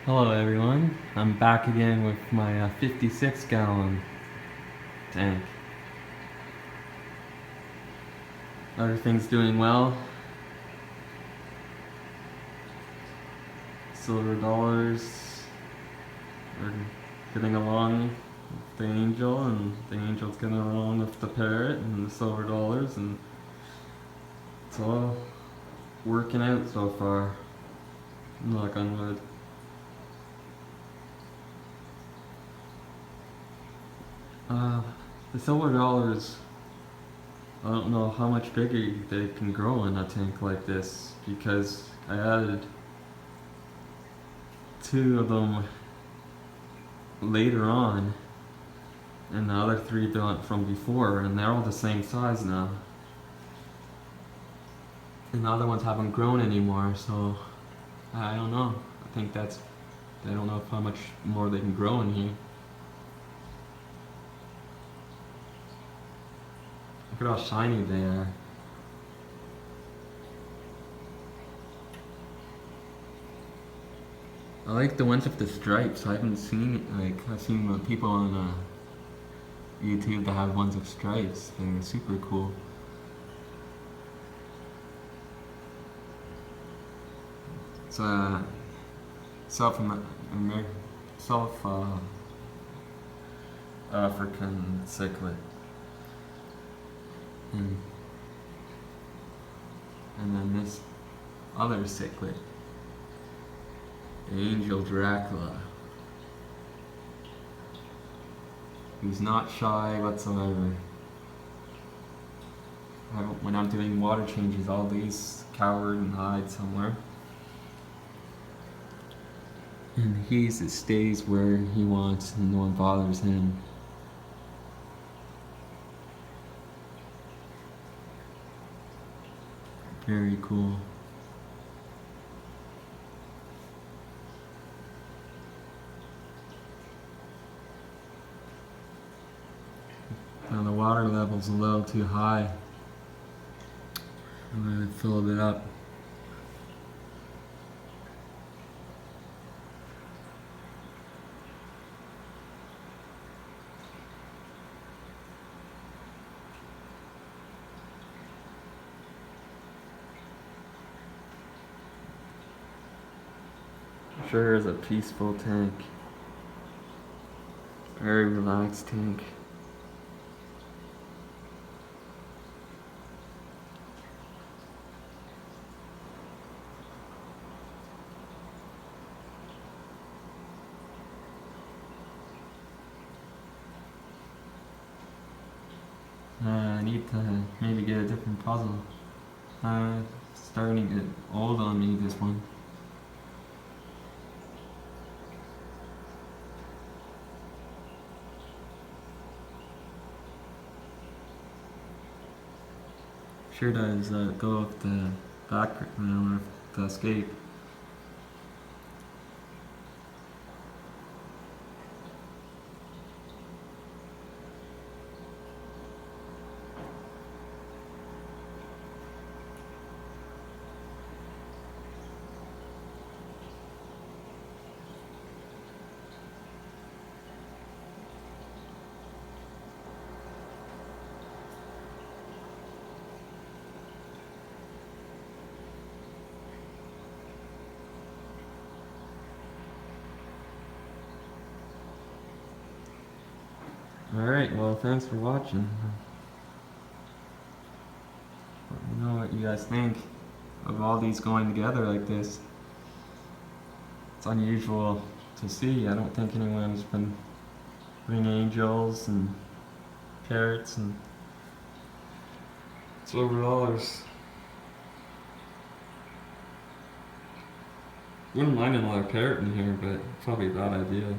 Hello everyone, I'm back again with my 56 gallon tank. Everything's doing well. Silver dollars are getting along with the angel, and the angel's getting along with the parrot and the silver dollars, and it's all working out so far. Knock on wood. The silver dollars, I don't know how much bigger they can grow in a tank like this, because I added two of them later on and the other three from before, and they're all the same size now. And the other ones haven't grown anymore, so I don't know. I think I don't know how much more they can grow in here. Look at how shiny they are. I like the ones with the stripes. I haven't seen I've seen people on YouTube that have ones with stripes. They're super cool. It's South African cichlid. And then this other cichlid, Angel Dracula. He's not shy whatsoever. When I'm doing water changes, all these cower and hide somewhere. And he stays where he wants and no one bothers him. Very cool. Now the water level's a little too high. I'm gonna fill it up. Sure is a peaceful tank. Very relaxed tank. I need to maybe get a different puzzle. Starting to get old on me, this one. Sure does go with the background with the escape. Alright, well, thanks for watching. Let me know what you guys think of all these going together like this. It's unusual to see. I don't think anyone's been putting angels and parrots and silver dollars. Wouldn't mind another parrot in here, but probably a bad idea.